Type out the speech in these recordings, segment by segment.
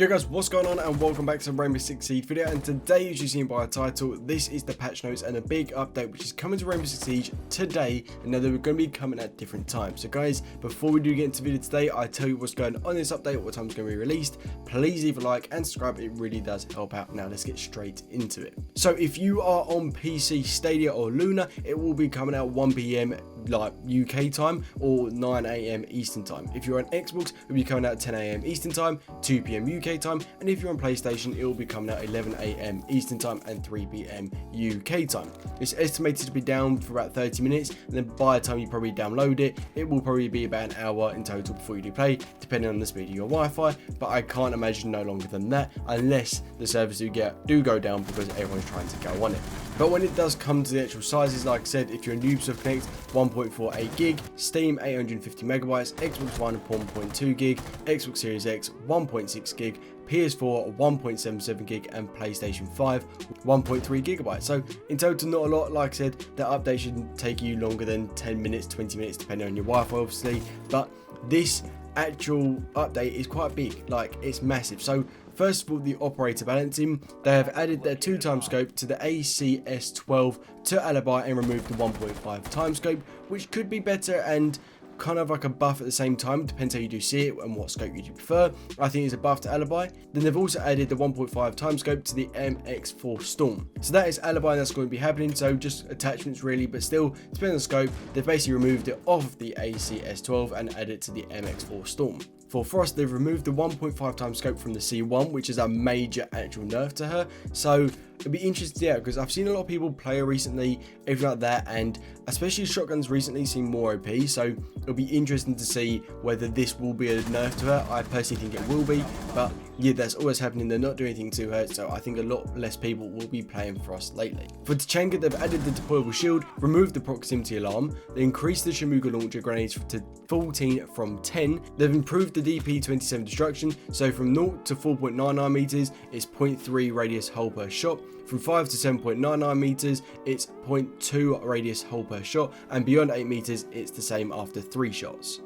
Yo guys, what's going on and welcome back to Rainbow Six Siege video, and today, as you've seen by the title, this is the patch notes and a big update which is coming to Rainbow Six Siege today, and now they're going to be coming at different times. So guys, before we do get into the video today, I tell you what's going on in this update, what time it's going to be released. Please leave a like and subscribe, it really does help out. Now let's get straight into it. So if you are on PC, Stadia or Luna, it will be coming out 1 PM like UK time or 9 AM Eastern time. If you're on Xbox, it will be coming out 10 AM Eastern time, 2 PM UK time, and if you're on PlayStation, it will be coming out 11 AM Eastern time and 3 PM UK time. It's estimated to be down for about 30 minutes, and then by the time you probably download it, it will probably be about an hour in total before you do play, depending on the speed of your Wi-Fi, but I can't imagine no longer than that, unless the servers do go down because everyone's trying to go on it. But when it does come to the actual sizes, like I said, if you're on Ubisoft Connect, 1.48 gig, Steam 850 megabytes, Xbox One 1.2 gig, Xbox Series X 1.6 gig, PS4 1.77 gig, and PlayStation 5 1.3 gigabytes. So in total, not a lot. Like I said, that update shouldn't take you longer than 10 minutes, 20 minutes, depending on your Wi-Fi, obviously. But this actual update is quite big, like it's massive. So first of all, the operator balancing, they have added their 2x scope to the ACS12 to Alibi and removed the 1.5 time scope, which could be better and kind of like a buff at the same time, depends how you do see it and what scope you do prefer. I think it's a buff to Alibi. Then they've also added the 1.5 time scope to the MX4 Storm. So that is Alibi, and that's going to be happening, so just attachments really, but still, depending on the scope, they've basically removed it off of the ACS12 and added it to the MX4 Storm. For Frost, they've removed the 1.5 time scope from the C1, which is a major actual nerf to her. So it'll be interesting, yeah, because I've seen a lot of people play her recently, everything like that, and especially shotguns recently seem more OP. So it'll be interesting to see whether this will be a nerf to her. I personally think it will be, but yeah, that's always happening. They're not doing anything to her, so I think a lot less people will be playing Frost lately. For Tachanka, they've added the deployable shield, removed the proximity alarm, they increased the Shamuga launcher grenades to 14 from 10. They've improved the DP27 destruction, so from 0 to 4.99 meters, it's 0.3 radius hole per shot. From 5 to 7.99 meters, it's 0.2 radius hole per shot, and beyond 8 meters, it's the same after 3 shots.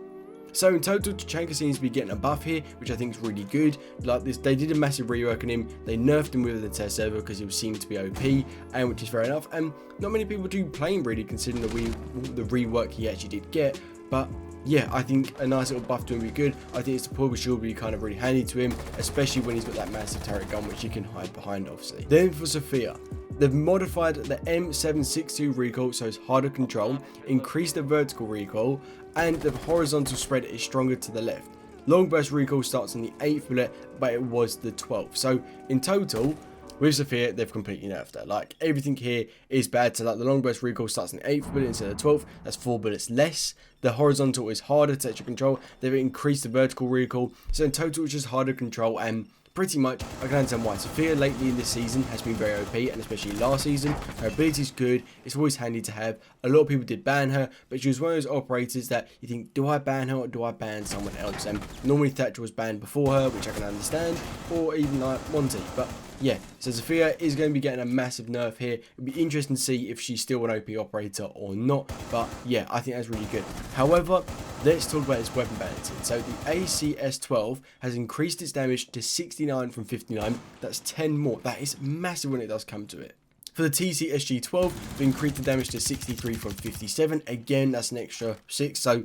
So in total, Tachanka seems to be getting a buff here, which I think is really good. Like this, they did a massive rework on him. They nerfed him with the test server because he seemed to be OP, and which is fair enough. And not many people do play him really, considering the rework he actually did get. But yeah, I think a nice little buff to him would be good. I think his deployable shield would be kind of really handy to him, especially when he's got that massive turret gun, which he can hide behind, obviously. Then for Zofia, they've modified the M762 recoil so it's harder control, increased the vertical recoil, and the horizontal spread is stronger to the left. Long burst recoil starts on the 8th bullet, but it was the 12th. So in total, with Zofia, they've completely nerfed her. Like, everything here is bad. So like the long burst recoil starts on the 8th bullet instead of the 12th. That's 4 bullets less. The horizontal is harder to actually control. They've increased the vertical recoil. So in total, it's just harder to control, and pretty much, I can understand why. Zofia lately in this season has been very OP, and especially last season. Her ability is good. It's always handy to have. A lot of people did ban her, but she was one of those operators that you think, do I ban her or do I ban someone else? And normally Thatcher was banned before her, which I can understand, or even like Monty. But yeah, so Zofia is going to be getting a massive nerf here. It'll be interesting to see if she's still an OP operator or not. But yeah, I think that's really good. However, let's talk about its weapon balancing. So the ACS12 has increased its damage to 69 from 59. That's 10 more. That is massive when it does come to it. For the TCSG12, we increased the damage to 63 from 57. Again, that's an extra 6. So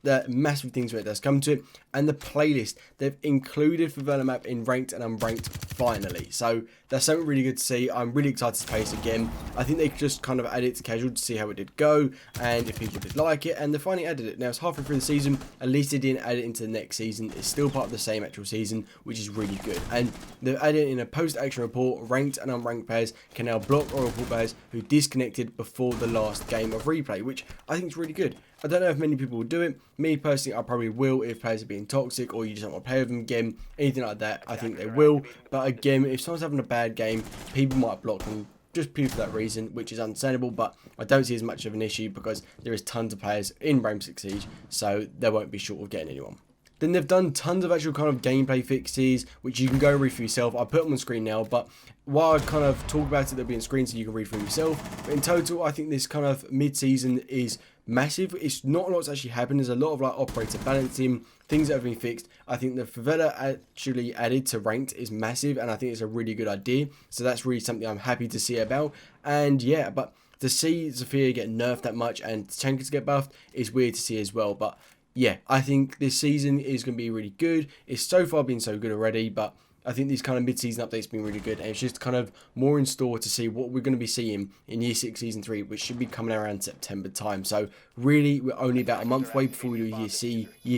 the massive things when it does come to it. And the playlist, they've included Favela map in ranked and unranked finally. So that's something really good to see. I'm really excited to play this again. I think they just kind of added it to casual to see how it did go and if people did like it, and they finally added it. Now it's halfway through the season, at least they didn't add it into the next season. It's still part of the same actual season, which is really good. And they've added in a post-action report, ranked and unranked players can now block or report players who disconnected before the last game of replay, which I think is really good. I don't know if many people will do it. Me personally, I probably will if players are being toxic or you just don't want to play with them again. Anything like that, I think they will. But again, if someone's having a bad game, people might block them just purely for that reason, which is understandable. But I don't see as much of an issue because there is tons of players in Rainbow Six Siege, so they won't be short of getting anyone. Then they've done tons of actual kind of gameplay fixes, which you can go read for yourself. I put them on screen now, but while I kind of talk about it, they'll be on screen so you can read for yourself. But in total, I think this kind of mid-season is massive. It's not a lot's actually happened. There's a lot of like operator balancing, things that have been fixed. I think the favela actually added to ranked is massive, and I think it's a really good idea. So that's really something I'm happy to see about. And yeah, but to see Zofia get nerfed that much and Tachanka to get buffed is weird to see as well. But yeah, I think this season is going to be really good. It's so far been so good already, but I think these kind of mid-season updates have been really good, and it's just kind of more in store to see what we're going to be seeing in Year 6 Season 3, which should be coming around September time. So really, we're only about a month away before we do Year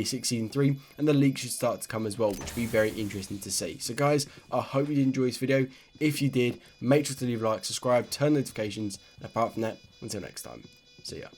6 Season 3, and the leaks should start to come as well, which will be very interesting to see. So guys, I hope you did enjoy this video. If you did, make sure to leave a like, subscribe, turn notifications, and apart from that, until next time, see ya.